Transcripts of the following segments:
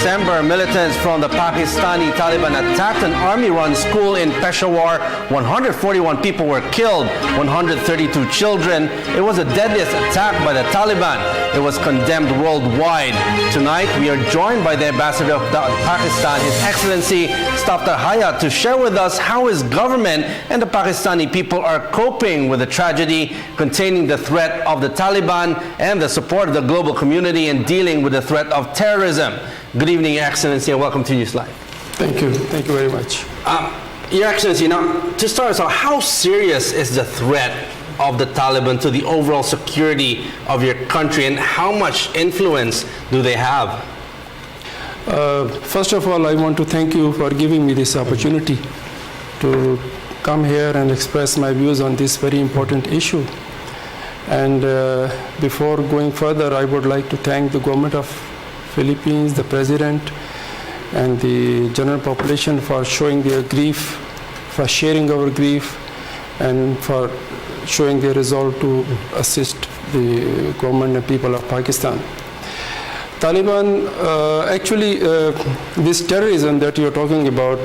December, militants from the Pakistani Taliban attacked an army-run school in Peshawar. 141 people were killed, 132 children. It was the deadliest attack by the Taliban. It was condemned worldwide. Tonight, we are joined by the ambassador of Pakistan, His Excellency Saftar Hayat, to share with us how his government and the Pakistani people are coping with the tragedy, containing the threat of the Taliban and the support of the global community in dealing with the threat of terrorism. Good evening, Your Excellency, and welcome to NewsLife. Thank you very much. Your Excellency, now to start us off, how serious is the threat of the Taliban to the overall security of your country, and how much influence do they have? First of all, I want to thank you for giving me this opportunity to come here and express my views on this very important issue. And before going further, I would like to thank the government of Philippines, the president, and the general population for showing their grief, for sharing our grief, and for showing their resolve to assist the government and people of Pakistan. Taliban, this terrorism that you're talking about,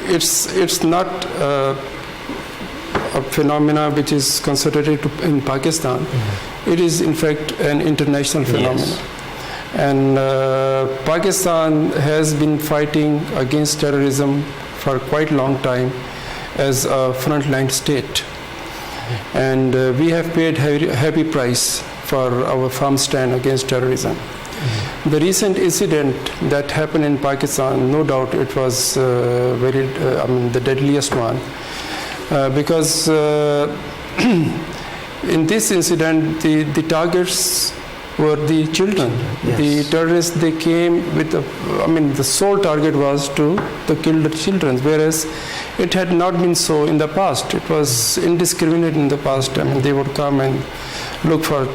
it's not a phenomena which is concentrated in Pakistan. Mm-hmm. It is in fact an international phenomenon. Yes. And Pakistan has been fighting against terrorism for quite a long time as a frontline state. Mm-hmm. And we have paid heavy price for our firm stand against terrorism. Mm-hmm. The recent incident that happened in Pakistan, no doubt it was the deadliest one. Because in this incident, the targets were the children. Yes. The terrorists, they came with, the sole target was to kill the children, whereas it had not been so in the past. It was indiscriminate in the past. They would come and look for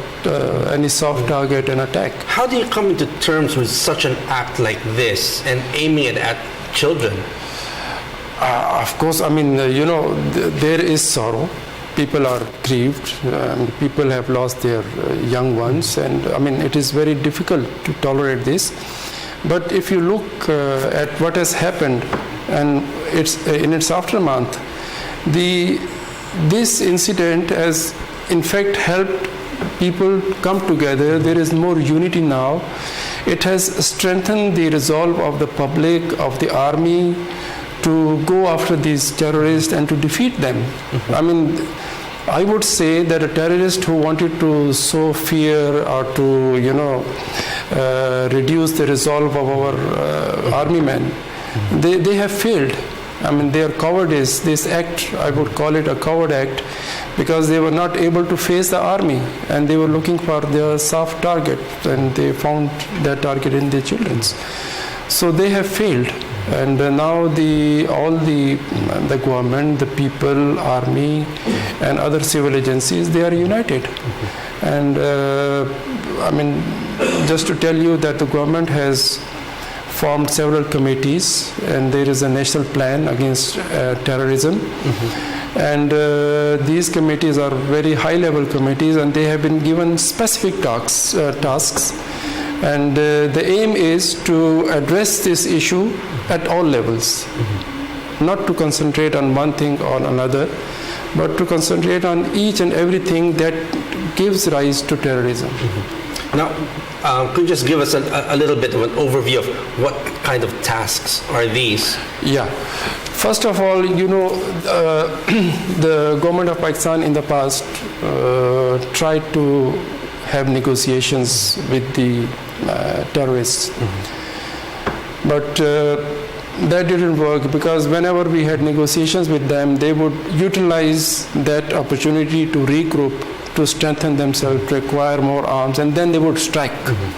any soft target and attack. How do you come into terms with such an act like this and aiming it at children? Of course, there is sorrow. People are grieved. People have lost their young ones, and it is very difficult to tolerate this. But if you look at what has happened, and in its aftermath, this incident has in fact helped people come together. There is more unity now. It has strengthened the resolve of the public, of the army, to go after these terrorists and to defeat them. Mm-hmm. I would say that a terrorist who wanted to sow fear or to, reduce the resolve of our army men, mm-hmm. they have failed. Their cowardice, this act, I would call it a coward act, because they were not able to face the army, and they were looking for their soft target, and they found that target in their children. So they have failed. And now all the government, the people, army, and other civil agencies, they are united. Mm-hmm. And just to tell you that the government has formed several committees, and there is a national plan against terrorism. Mm-hmm. And these committees are very high-level committees, and they have been given specific tasks. And the aim is to address this issue at all levels, mm-hmm. not to concentrate on one thing or another, but to concentrate on each and everything that gives rise to terrorism. Mm-hmm. Now, could you just give us a little bit of an overview of what kind of tasks are these? Yeah. First of all, the government of Pakistan in the past tried to have negotiations with the terrorists. Mm-hmm. But that didn't work, because whenever we had negotiations with them, they would utilize that opportunity to regroup, to strengthen themselves, to acquire more arms, and then they would strike. Mm-hmm.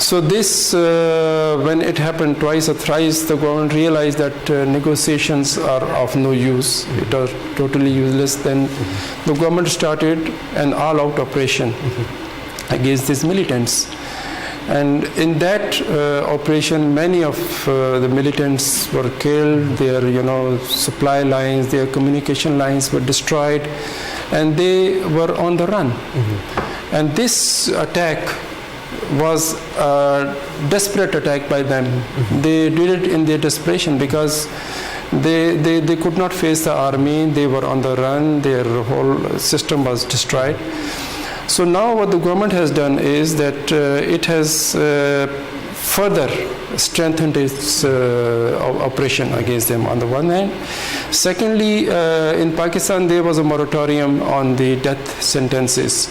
So this, when it happened twice or thrice, the government realized that negotiations are of no use. It was totally useless. Then mm-hmm. the government started an all-out operation mm-hmm. against these militants. And in that operation, many of the militants were killed. Their, supply lines, their communication lines were destroyed, and they were on the run. Mm-hmm. And this attack was a desperate attack by them. They did it in their desperation because they could not face the army. They were on the run. Their whole system was destroyed. So now what the government has done is that it has further strengthened its operation against them on the one hand. Secondly, in Pakistan there was a moratorium on the death sentences,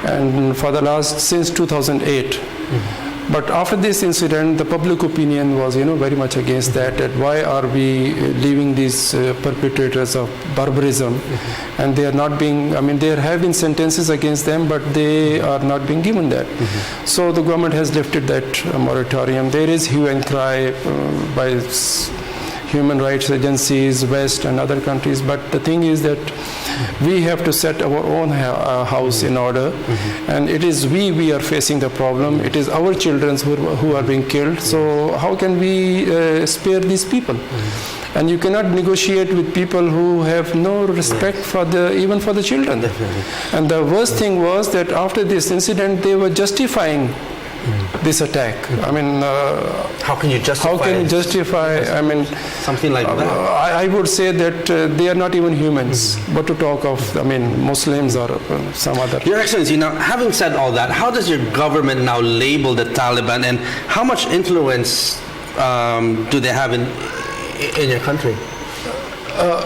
and for the since 2008. But after this incident, the public opinion was, very much against that. That why are we leaving these perpetrators of barbarism, and they are not being. There have been sentences against them, but they are not being given that. So the government has lifted that moratorium. There is hue and cry by human rights agencies, West and other countries. But the thing is that we have to set our own house in order, and it is we are facing the problem. It is our children who are being killed. So how can we spare these people? And you cannot negotiate with people who have no respect for even for the children. Definitely. And the worst thing was that after this incident, they were justifying this attack. How can you justify? How can you justify? Something like that. I would say that they are not even humans. What to talk of? Muslims or some other. Your Excellency, now having said all that, how does your government now label the Taliban, and how much influence do they have in your country?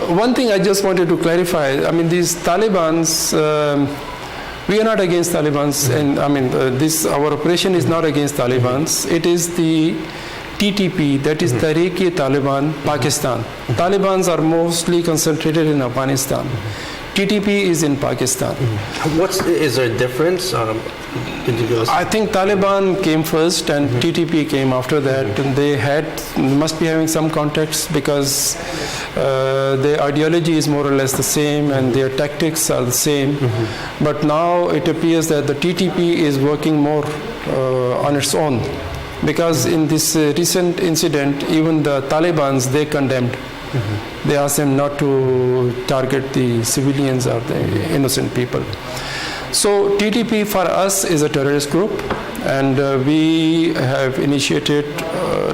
One thing I just wanted to clarify. These Talibans. We are not against Talibans, and our operation is not against Talibans. It is the TTP, that is Tariq-e-Taliban Pakistan. Talibans are mostly concentrated in Afghanistan. TTP is in Pakistan. Is there a difference? I think Taliban came first and TTP came after that. And they must be having some contacts because their ideology is more or less the same and their tactics are the same. But now it appears that the TTP is working more on its own, because in this recent incident, even the Talibans, they condemned. They asked them not to target the civilians or the innocent people. So TTP for us is a terrorist group, and we have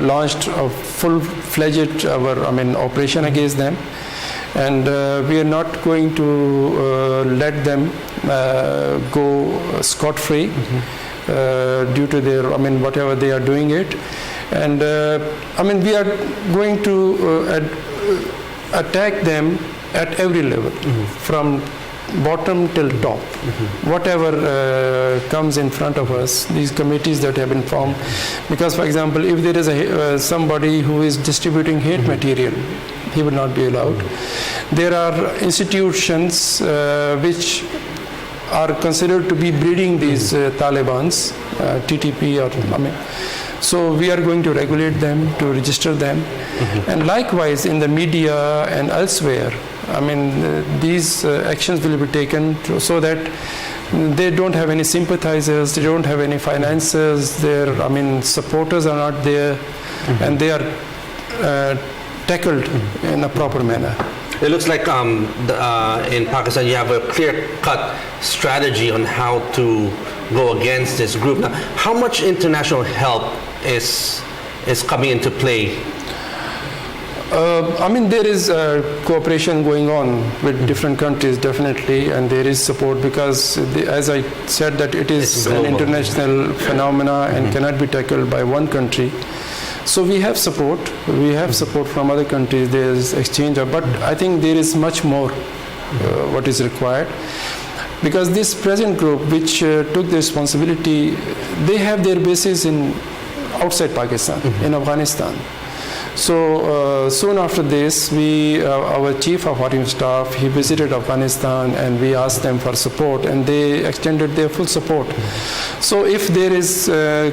launched a full-fledged operation against them, and we are not going to let them go scot-free due to their whatever they are doing it, and we are going to attack them at every level, from bottom till top. Whatever comes in front of us, these committees that have been formed, because for example, if there is somebody who is distributing hate material, he will not be allowed. There are institutions which are considered to be breeding these Talibans, TTP so we are going to regulate them, to register them. And likewise in the media and elsewhere, these actions will be taken so that they don't have any sympathizers, they don't have any finances, their supporters are not there, and they are tackled in a proper manner. It looks like in Pakistan you have a clear-cut strategy on how to go against this group. Now, how much international help is coming into play? There is cooperation going on with different countries, definitely, and there is support because, as I said, that it is an international phenomena and cannot be tackled by one country. So we have support. We have support from other countries. There is exchange, but I think there is much more what is required. Because this present group, which took the responsibility, they have their bases outside Pakistan, in Afghanistan. So soon after this, our chief of army staff, he visited Afghanistan, and we asked them for support, and they extended their full support. So if there is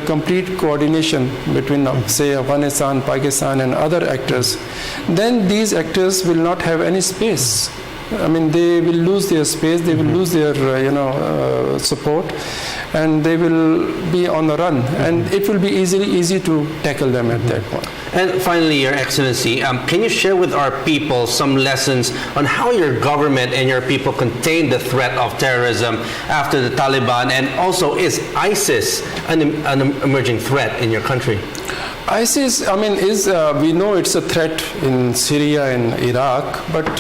complete coordination between, say, Afghanistan, Pakistan, and other actors, then these actors will not have any space I mean, they will lose their space, they will lose their, support, and they will be on the run. And it will be easy to tackle them at that point. And finally, Your Excellency, can you share with our people some lessons on how your government and your people contain the threat of terrorism after the Taliban? And also, is ISIS an emerging threat in your country? ISIS, I mean, we know it's a threat in Syria and Iraq, but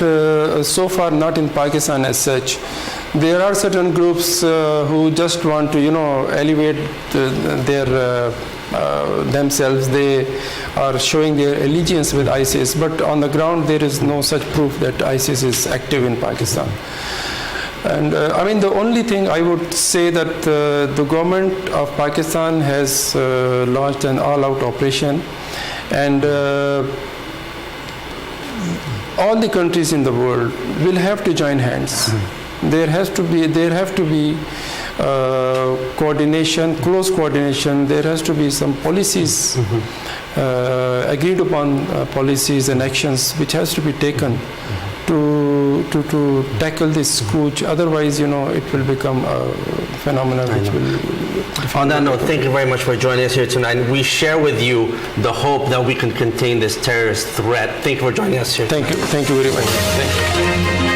so far not in Pakistan as such. There are certain groups who just want to, elevate themselves. They are showing their allegiance with ISIS, but on the ground there is no such proof that ISIS is active in Pakistan. And I mean, the only thing I would say that the government of Pakistan has launched an all-out operation, and all the countries in the world will have to join hands. There have to be coordination, close coordination. There has to be some policies, agreed upon policies and actions which has to be taken to tackle this scourge. Otherwise, it will become a phenomenon which will... On that note, thank you very much for joining us here tonight. We share with you the hope that we can contain this terrorist threat. Thank you for joining us here. Thank you very much. Thank you.